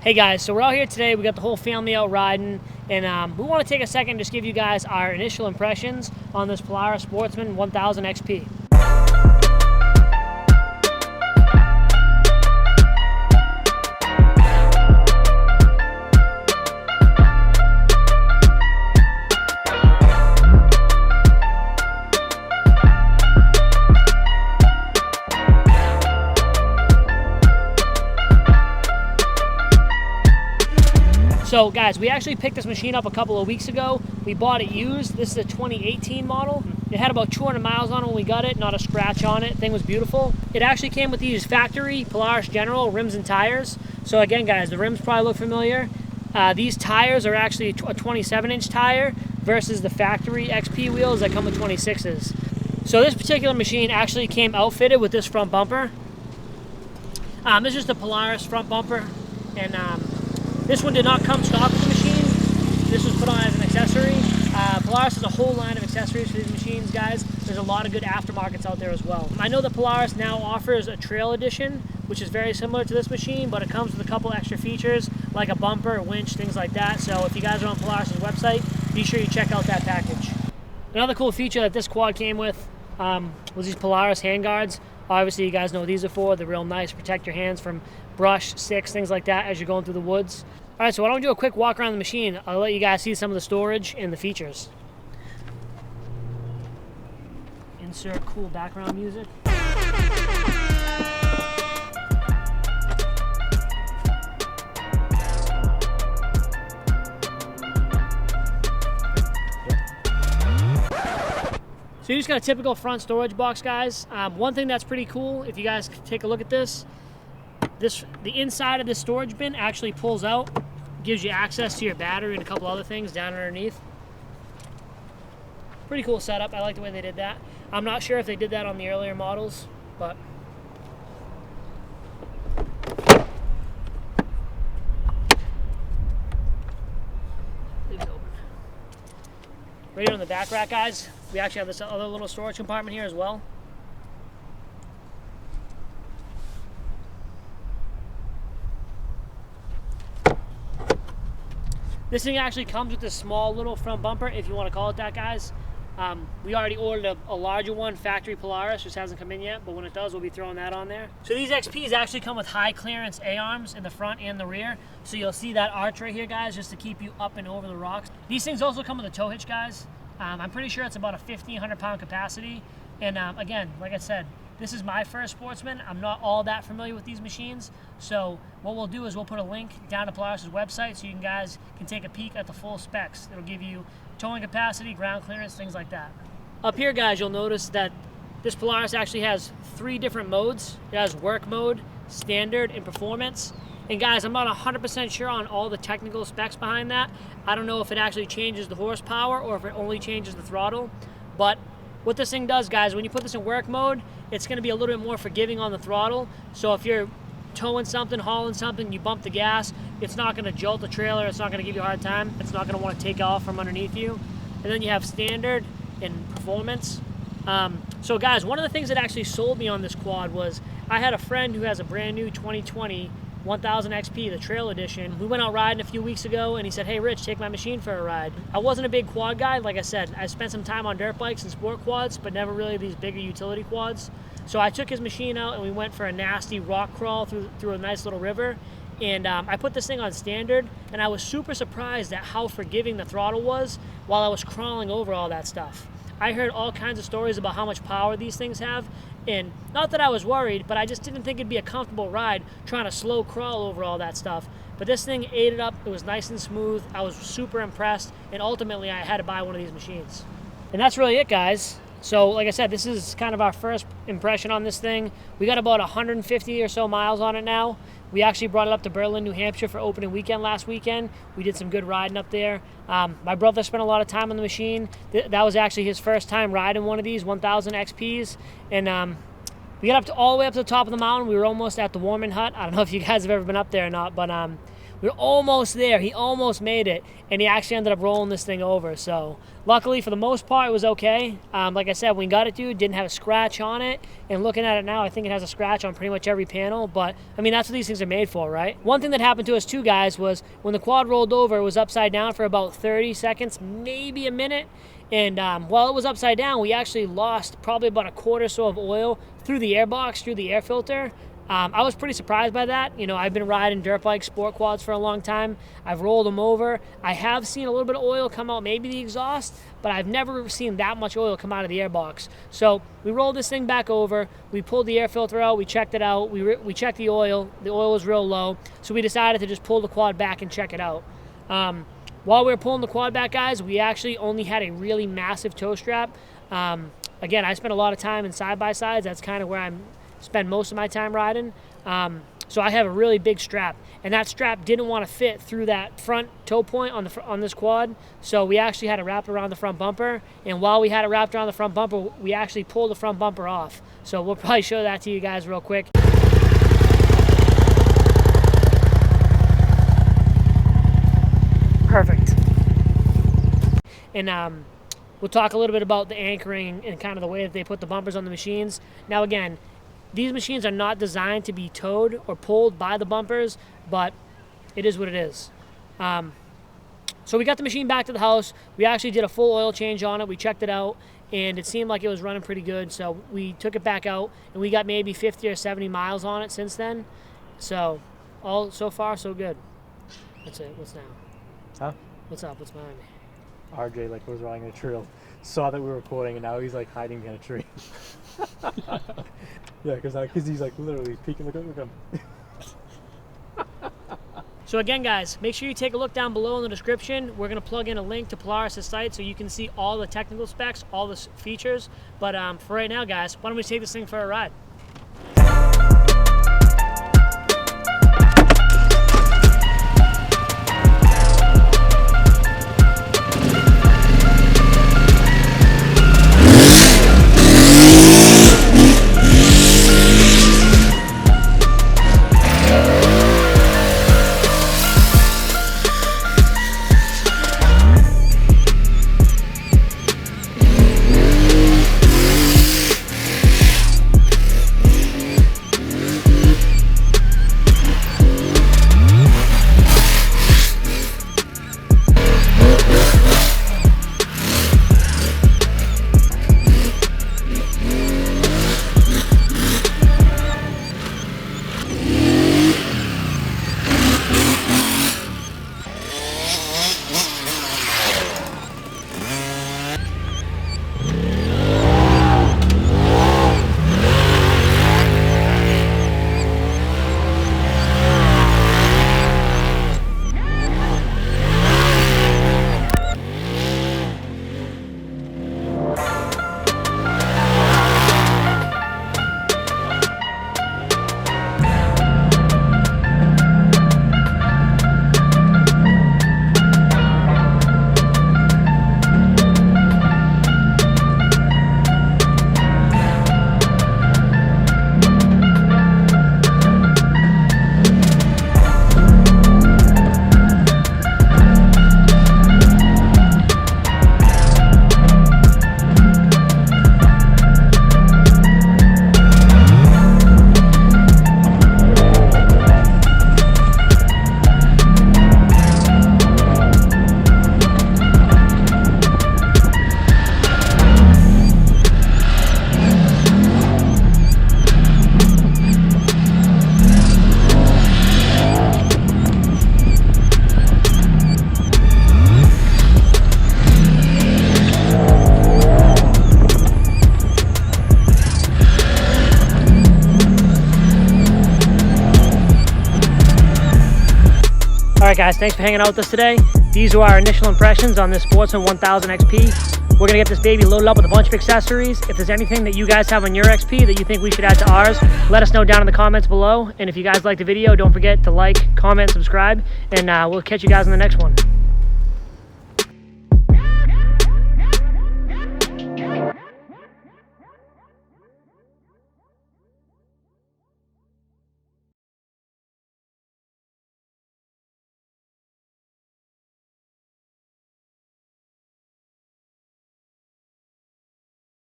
Hey guys, so we're out here today. We got the whole family out riding, and we want to take a second and just give you guys our initial impressions on this Polaris Sportsman 1000 XP. So guys, we actually picked this machine up a couple of weeks ago. We bought it used. This is a 2018 model. It had about 200 miles on it when we got it, not a scratch on it. Thing was beautiful. It actually came with these factory Polaris General rims and tires. So again guys, the rims probably look familiar. These tires are actually a 27-inch tire versus the factory XP wheels that come with 26s. So this particular machine actually came outfitted with this front bumper. This is the Polaris front bumper, and this one did not come stock with the machine. This was put on as an accessory. Polaris has a whole line of accessories for these machines, guys. There's a lot of good aftermarkets out there as well. I know that Polaris now offers a trail edition, which is very similar to this machine, but it comes with a couple extra features like a bumper, a winch, things like that. So if you guys are on Polaris's website, be sure you check out that package. Another cool feature that this quad came with was these Polaris handguards. Obviously, you guys know what these are for. They're real nice, protect your hands from brush, sticks, things like that as you're going through the woods. All right, so why don't we do a quick walk around the machine. I'll let you guys see some of the storage and the features. Insert cool background music. So you just got a typical front storage box, guys. One thing that's pretty cool, if you guys take a look at this, the inside of this storage bin actually pulls out, gives you access to your battery and a couple other things down underneath. Pretty cool setup. I like the way they did that. I'm not sure if they did that on the earlier models, but leave it open. Right here on the back rack, guys, we actually have this other little storage compartment here as well. This thing actually comes with this small little front bumper, if you want to call it that, guys. We already ordered a larger one, factory Polaris, just hasn't come in yet, but when it does, we'll be throwing that on there. So these XPs actually come with high clearance A-arms in the front and the rear. So you'll see that arch right here, guys, just to keep you up and over the rocks. These things also come with a tow hitch, guys. I'm pretty sure it's about a 1,500 pound capacity. And again, like I said, this is my first Sportsman. I'm not all that familiar with these machines. So what we'll do is we'll put a link down to Polaris' website so you guys can take a peek at the full specs. It'll give you towing capacity, ground clearance, things like that. Up here, guys, you'll notice that this Polaris actually has 3 different modes. It has work mode, standard, and performance. And guys, I'm not 100% sure on all the technical specs behind that. I don't know if it actually changes the horsepower or if it only changes the throttle. But what this thing does, guys, when you put this in work mode, it's going to be a little bit more forgiving on the throttle. So if you're towing something, hauling something, you bump the gas, it's not going to jolt the trailer, it's not going to give you a hard time, it's not going to want to take off from underneath you. And then you have standard and performance. So guys, one of the things that actually sold me on this quad was I had a friend who has a brand new 2020 1000 XP, the trail edition. We went out riding a few weeks ago and he said, hey Rich, take my machine for a ride. I wasn't a big quad guy. Like I said, I spent some time on dirt bikes and sport quads, but never really these bigger utility quads. So I took his machine out and we went for a nasty rock crawl through a nice little river. And I put this thing on standard, and I was super surprised at how forgiving the throttle was while I was crawling over all that stuff. I heard all kinds of stories about how much power these things have, and not that I was worried, but I just didn't think it'd be a comfortable ride trying to slow crawl over all that stuff. But this thing ate it up. It was nice and smooth. I was super impressed, and ultimately I had to buy one of these machines. And that's really it, guys. So like I said, this is kind of our first impression on this thing. We got about 150 or so miles on it now. We actually brought it up to Berlin, New Hampshire for opening weekend last weekend. We did some good riding up there. My brother spent a lot of time on the machine. That was actually his first time riding one of these 1000 XPs. And we got all the way up to the top of the mountain. We were almost at the warming hut. I don't know if you guys have ever been up there or not, but We were almost there. He almost made it, and he actually ended up rolling this thing over. So luckily, for the most part, it was okay. Like I said, when we got it, dude, didn't have a scratch on it. And looking at it now, I think it has a scratch on pretty much every panel. But, I mean, that's what these things are made for, right? One thing that happened to us too, guys, was when the quad rolled over, it was upside down for about 30 seconds, maybe a minute. And while it was upside down, we actually lost probably about a quart or so of oil through the air box, through the air filter. I was pretty surprised by that. You know, I've been riding dirt bike sport quads for a long time. I've rolled them over. I have seen a little bit of oil come out, maybe the exhaust, but I've never seen that much oil come out of the air box. So we rolled this thing back over. We pulled the air filter out. We checked it out. We checked the oil. The oil was real low. So we decided to just pull the quad back and check it out. While we were pulling the quad back, guys, we actually only had a really massive toe strap. Again, I spent a lot of time in side-by-sides. That's kind of where I spend most of my time riding. So I have a really big strap, and that strap didn't want to fit through that front toe point on this quad. So we actually had it wrapped around the front bumper, and while we had it wrapped around the front bumper, we actually pulled the front bumper off. So we'll probably show that to you guys real quick. Perfect. And we'll talk a little bit about the anchoring and kind of the way that they put the bumpers on the machines. Now again, these machines are not designed to be towed or pulled by the bumpers, but it is what it is. So we got the machine back to the house. We actually did a full oil change on it. We checked it out, and it seemed like it was running pretty good. So we took it back out, and we got maybe 50 or 70 miles on it since then. So all so far, so good. That's it. What's now? Huh? What's up? What's behind me? RJ was riding a trail, saw that we were recording, and now he's like hiding behind a tree. Yeah, because he's like literally peeking. Look at him. So again, guys, make sure you take a look down below in the description. We're going to plug in a link to Polaris' site so you can see all the technical specs, all the features. But for right now, guys, why don't we take this thing for a ride? Alright guys, thanks for hanging out with us today. These are our initial impressions on this Sportsman 1000 XP. We're going to get this baby loaded up with a bunch of accessories. If there's anything that you guys have on your XP that you think we should add to ours, let us know down in the comments below. And if you guys liked the video, don't forget to like, comment, subscribe, and we'll catch you guys in the next one.